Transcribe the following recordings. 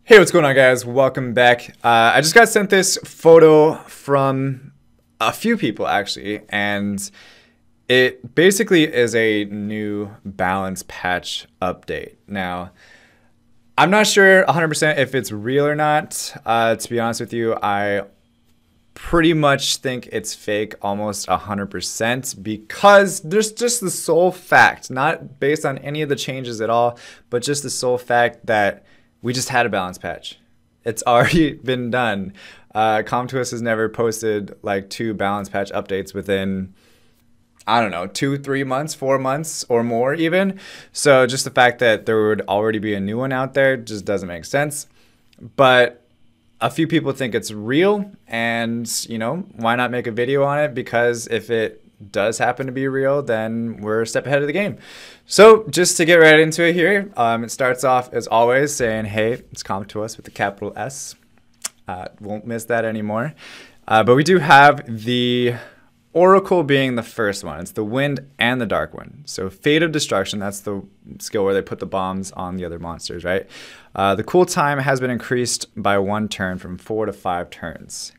Hey, what's going on, guys? Welcome back. I just got sent this photo from a few people, actually, and it basically is a new balance patch update. Now, I'm not sure 100% if it's real or not. To be honest with you, I pretty much think it's fake almost 100% because there's just the sole fact, not based on any of the changes at all, but just the sole fact that we just had a balance patch. It's already been done. ComTwist has never posted like 2 balance patch updates within, I don't know, 2, 3 months, 4 months or more even. So just the fact that there would already be a new one out there just doesn't make sense. But a few people think it's real, and you know, why not make a video on it? Because if it does happen to be real, then we're a step ahead of the game. So just to get right into it here, it starts off as always saying, hey, it's ComTwist with the capital S. Won't miss that anymore. But we do have the Oracle being the first one. It's the Wind and the Dark one. So Fate of Destruction, that's the skill where they put the bombs on the other monsters, right? The cool time has been increased by 1 turn from 4 to 5 turns.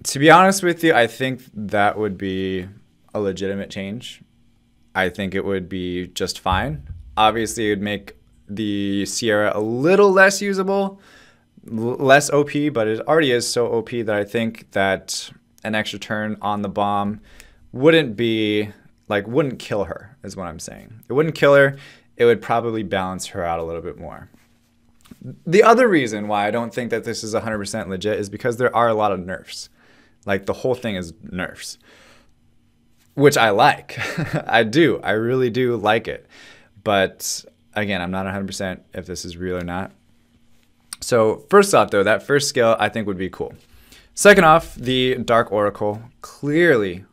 To be honest with you, I think that would be a legitimate change. I think it would be just fine. Obviously, it would make the Sierra a little less usable, less OP, but it already is so OP that I think that an extra turn on the bomb wouldn't kill her, is what I'm saying. It wouldn't kill her. It would probably balance her out a little bit more. The other reason why I don't think that this is 100% legit is because there are a lot of nerfs. Like, the whole thing is nerfs, which I like. I do. I really do like it. But again, I'm not 100% if this is real or not. So first off, though, that first skill I think would be cool. Second off, the Dark Oracle, clearly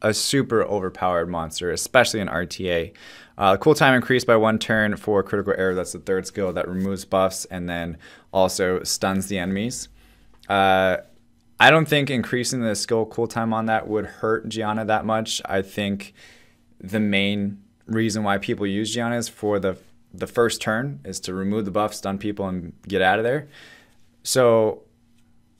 a super overpowered monster, especially in RTA. Cool time increased by 1 turn for critical error. That's the 3rd skill that removes buffs and then also stuns the enemies. I don't think increasing the skill cooltime on that would hurt Gianna that much. I think the main reason why people use Gianna is for the first turn is to remove the buff, stun people, and get out of there. So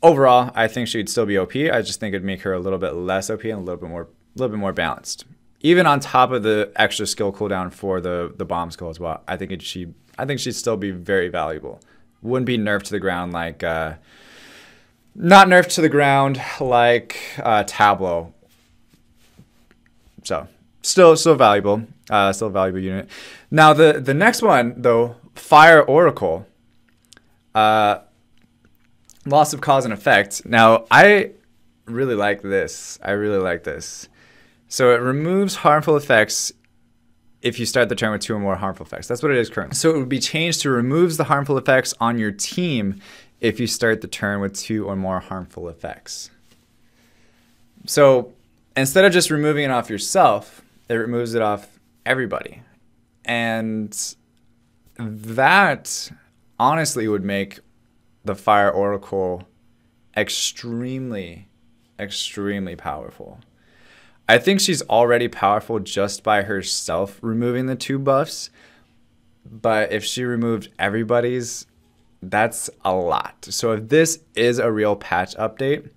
overall, I think she'd still be OP. I just think it'd make her a little bit less OP and a little bit more balanced. Even on top of the extra skill cooldown for the bomb skill as well, I think she'd still be very valuable. Wouldn't be nerfed to the ground like. Not nerfed to the ground like Tableau. So still valuable. Still a valuable unit. Now the next one though, Fire Oracle. Loss of cause and effect. Now I really like this. So it removes harmful effects if you start the turn with 2 or more harmful effects. That's what it is currently. So it would be changed to removes the harmful effects on your team if you start the turn with 2 or more harmful effects. So instead of just removing it off yourself, it removes it off everybody. And that honestly would make the Fire Oracle extremely, extremely powerful. I think she's already powerful just by herself removing the 2 buffs. But if she removed everybody's, that's a lot. So if this is a real patch update,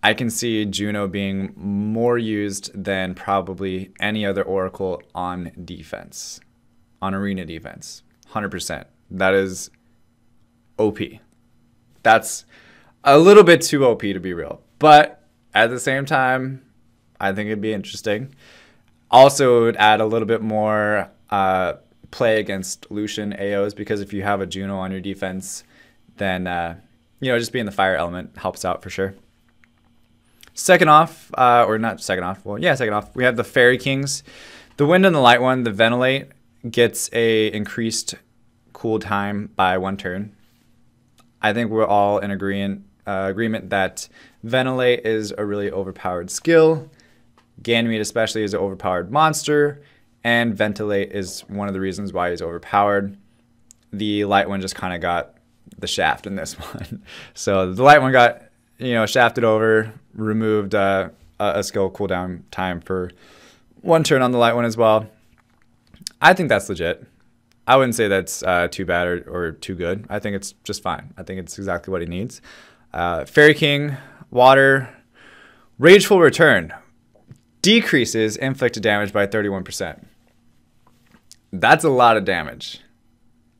I can see Juno being more used than probably any other Oracle on defense, on arena defense, 100%. That is OP. That's a little bit too OP to be real. But at the same time, I think it'd be interesting. Also, it would add a little bit more play against Lucian AOs, because if you have a Juno on your defense, then you know, just being the fire element helps out for sure. Second off, or not second off, well, yeah, second off, we have the Fairy Kings. The Wind and the Light one, the Ventilate, gets a increased cool time by 1 turn. I think we're all in agreement that Ventilate is a really overpowered skill. Ganymede especially is an overpowered monster. And Ventilate is one of the reasons why he's overpowered. The Light one just kind of got the shaft in this one. So the Light one got, you know, shafted over, removed a skill cooldown time for 1 turn on the Light one as well. I think that's legit. I wouldn't say that's too bad or too good. I think it's just fine. I think it's exactly what he needs. Fairy King, Water, Rageful Return. Decreases inflicted damage by 31%. That's a lot of damage.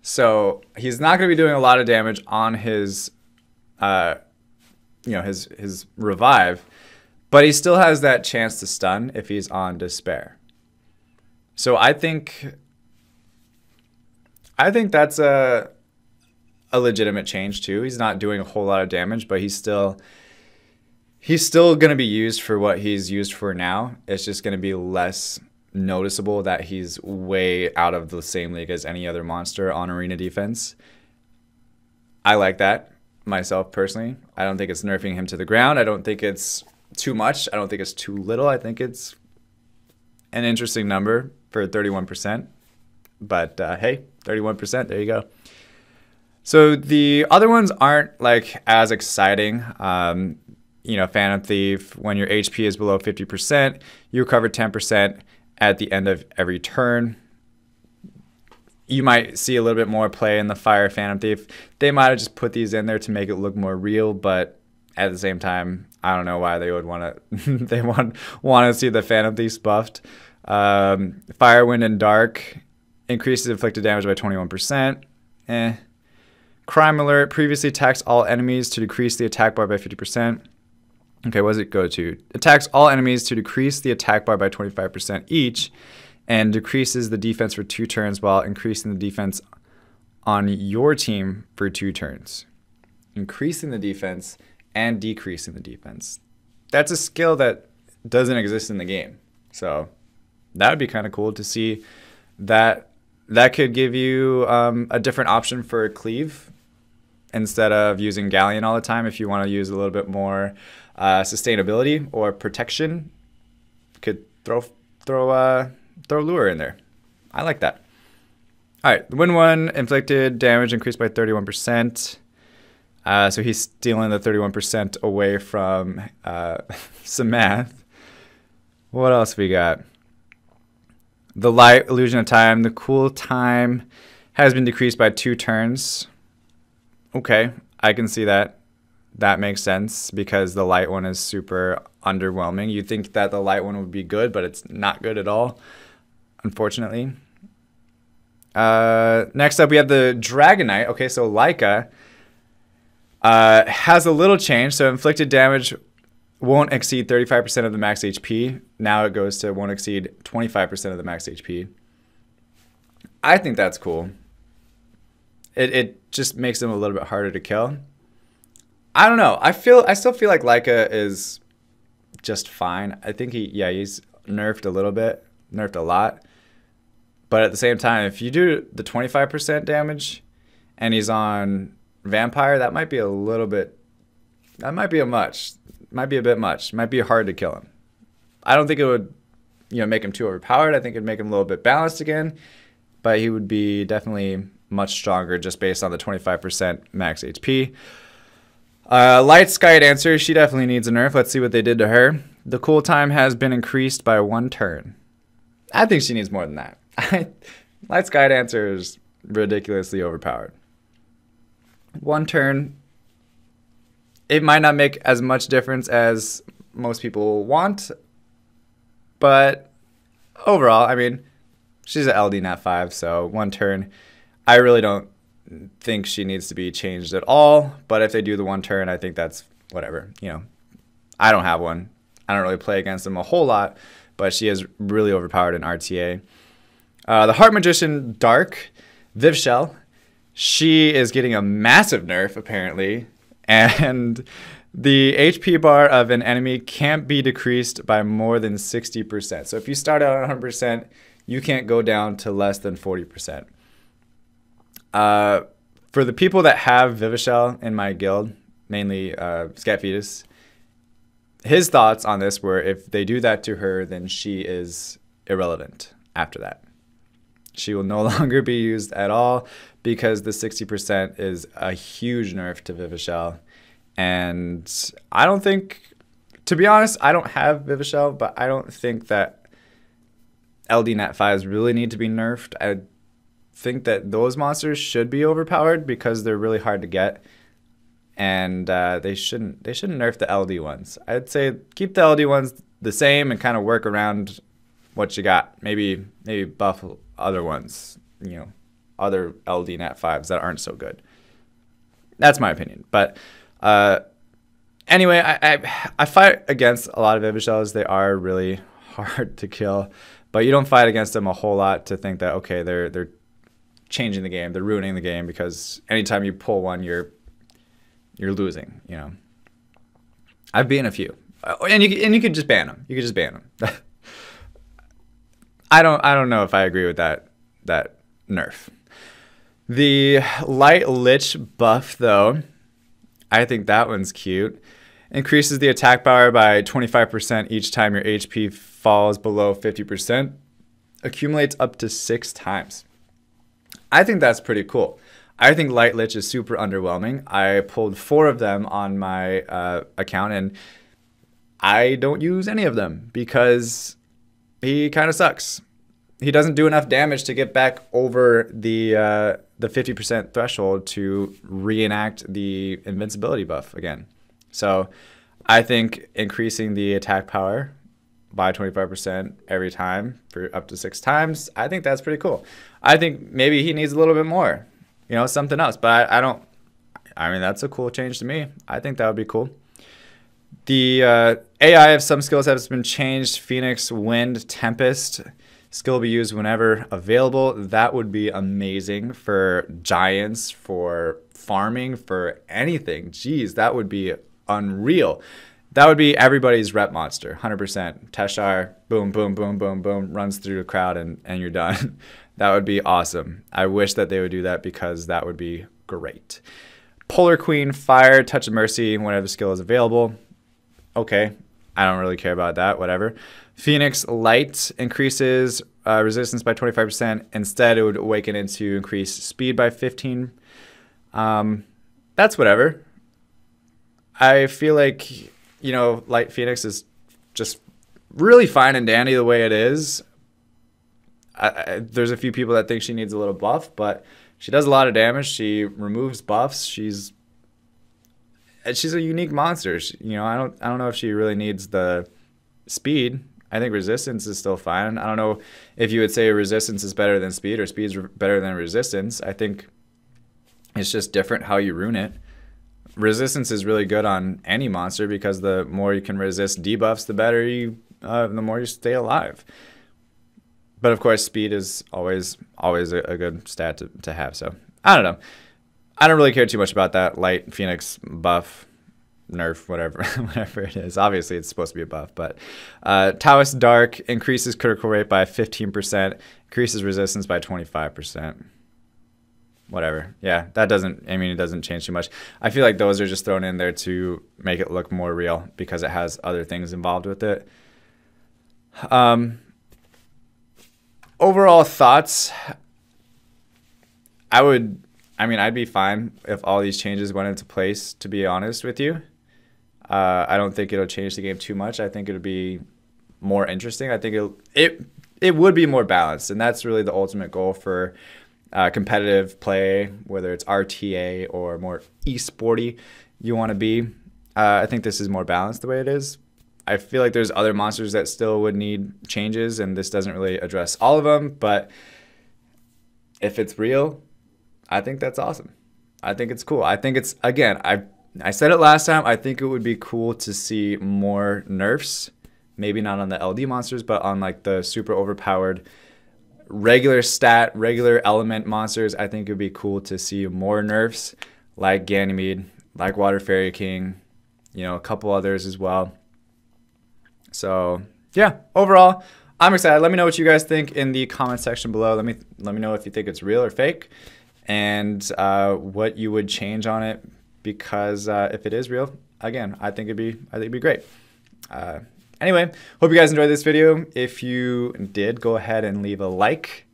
So he's not going to be doing a lot of damage on his, his revive, but he still has that chance to stun if he's on Despair. So I think that's a legitimate change too. He's not doing a whole lot of damage, but he's still going to be used for what he's used for now. It's just going to be less noticeable that he's way out of the same league as any other monster on arena defense. I like that myself personally. I don't think it's nerfing him to the ground. I don't think it's too much. I don't think it's too little. I think it's an interesting number for 31%. But hey, 31%, there you go. So the other ones aren't like as exciting. Phantom Thief, when your HP is below 50%, you recover 10% at the end of every turn. You might see a little bit more play in the Fire Phantom Thief. They might have just put these in there to make it look more real, but at the same time, I don't know why they would want to they want to see the Phantom Thieves buffed. Fire, Wind, and Dark increases inflicted damage by 21%. Crime Alert previously attacks all enemies to decrease the attack bar by 50%. Okay, what does it go to? Attacks all enemies to decrease the attack bar by 25% each, and decreases the defense for 2 turns while increasing the defense on your team for 2 turns. Increasing the defense and decreasing the defense. That's a skill that doesn't exist in the game. So that would be kind of cool to see. That could give you a different option for Cleave instead of using Galleon all the time. If you want to use a little bit more sustainability or protection, could throw Lure in there. I like that. All right, the Win 1 inflicted damage increased by 31%. So he's stealing the 31% away from Samath. What else we got? The Light, Illusion of Time. The cool time has been decreased by 2 turns. Okay, I can see that. That makes sense because the light one is super underwhelming. You'd think that the light one would be good, but it's not good at all, unfortunately. Next up, we have the Dragonite. Okay, so Leica has a little change. So inflicted damage won't exceed 35% of the max HP. Now it goes to won't exceed 25% of the max HP. I think that's cool. It just makes them a little bit harder to kill. I don't know. I still feel like Leica is just fine. I think he's nerfed a little bit, nerfed a lot. But at the same time, if you do the 25% damage and he's on Vampire, that might be a little bit, that might be a bit much. Might be hard to kill him. I don't think it would, make him too overpowered. I think it'd make him a little bit balanced again, but he would be definitely much stronger just based on the 25% max HP. Light Sky Dancer, she definitely needs a nerf. Let's see what they did to her. The cool time has been increased by 1 turn. I think she needs more than that. Light Sky Dancer is ridiculously overpowered. 1 turn. It might not make as much difference as most people want, but overall, I mean, she's an LD Nat 5, so 1 turn. I really don't think she needs to be changed at all, but if they do the 1 turn, I think that's whatever. I don't have one. I don't really play against them a whole lot, but she is really overpowered in RTA. The Heart Magician Dark, Vivshell, she is getting a massive nerf apparently, and the HP bar of an enemy can't be decreased by more than 60%. So if you start out at 100%, you can't go down to less than 40%. For the people that have Vivishell in my guild, mainly Scat Fetus, his thoughts on this were if they do that to her, then she is irrelevant after that. She will no longer be used at all because the 60% is a huge nerf to Vivishell. And I don't think, to be honest, I don't have Vivishell, but I don't think that LD Nat 5s really need to be nerfed. think that those monsters should be overpowered because they're really hard to get, and they shouldn't nerf the LD ones. I'd say keep the LD ones the same and kind of work around what you got. Maybe buff other ones, you know, other LD Nat 5s that aren't so good. That's my opinion. But anyway, I fight against a lot of Vivishels. They are really hard to kill, but you don't fight against them a whole lot to think that, okay, they're changing the game, they're ruining the game, because anytime you pull one, you're losing, you know. I've beaten a few, and you could just ban them. You could just ban them. I don't know if I agree with that nerf. The Light Lich buff, though, I think that one's cute. Increases the attack power by 25% each time your HP falls below 50%. Accumulates up to 6 times. I think that's pretty cool. I think Light Lich is super underwhelming. I pulled 4 of them on my account, and I don't use any of them because he kind of sucks. He doesn't do enough damage to get back over the 50% threshold to reenact the invincibility buff again. So I think increasing the attack power by 25% every time for up to 6 times, I think that's pretty cool. I think maybe he needs a little bit more, you know, something else. But I mean, that's a cool change to me. I think that would be cool. The AI of some skills has been changed. Phoenix, Wind, Tempest. Skill will be used whenever available. That would be amazing for giants, for farming, for anything. Jeez, that would be unreal. That would be everybody's rep monster, 100%. Teshar, boom, boom, boom, boom, boom, runs through the crowd and you're done. That would be awesome. I wish that they would do that because that would be great. Polar Queen, Fire, Touch of Mercy, whenever skill is available. Okay, I don't really care about that, whatever. Phoenix Light increases resistance by 25%. Instead, it would awaken into increase speed by 15. That's whatever. I feel like, you know, Light Phoenix is just really fine and dandy the way it is. There's a few people that think she needs a little buff, but she does a lot of damage. She removes buffs. She's a unique monster. You know, I don't know if she really needs the speed. I think resistance is still fine. I don't know if you would say resistance is better than speed or speed is better than resistance. I think it's just different how you rune it. Resistance is really good on any monster because the more you can resist debuffs, the better you, the more you stay alive. But of course, speed is always a good stat to have. So I don't know. I don't really care too much about that Light Phoenix buff, nerf, whatever it is. Obviously, it's supposed to be a buff, but Taoist Dark increases critical rate by 15%, increases resistance by 25%. Whatever. Yeah, that doesn't, I mean, it doesn't change too much. I feel like those are just thrown in there to make it look more real because it has other things involved with it. Overall thoughts, I'd be fine if all these changes went into place, to be honest with you. I don't think it'll change the game too much. I think it'll be more interesting. I think it would be more balanced, and that's really the ultimate goal for competitive play, whether it's RTA or more esporty you want to be. I think this is more balanced the way it is. I feel like there's other monsters that still would need changes, and this doesn't really address all of them, but if it's real, I think that's awesome. I think it's cool. I think it's, again, I said it last time, I think it would be cool to see more nerfs, maybe not on the LD monsters, but on like the super overpowered regular stat, regular element monsters. I think it would be cool to see more nerfs like Ganymede, like Water Fairy King, you know, a couple others as well. So yeah, overall, I'm excited. Let me know what you guys think in the comment section below. Let me know if you think it's real or fake, and what you would change on it. Because if it is real, again, I think it'd be great. Anyway, hope you guys enjoyed this video. If you did, go ahead and leave a like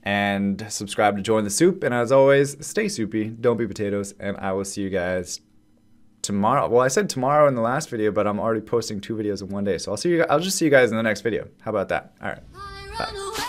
and subscribe to join the soup. And as always, stay soupy, don't be potatoes, and I will see you guys tomorrow. Well, I said tomorrow in the last video, but I'm already posting 2 videos in one day. So I'll just see you guys in the next video. How about that? All right. Bye.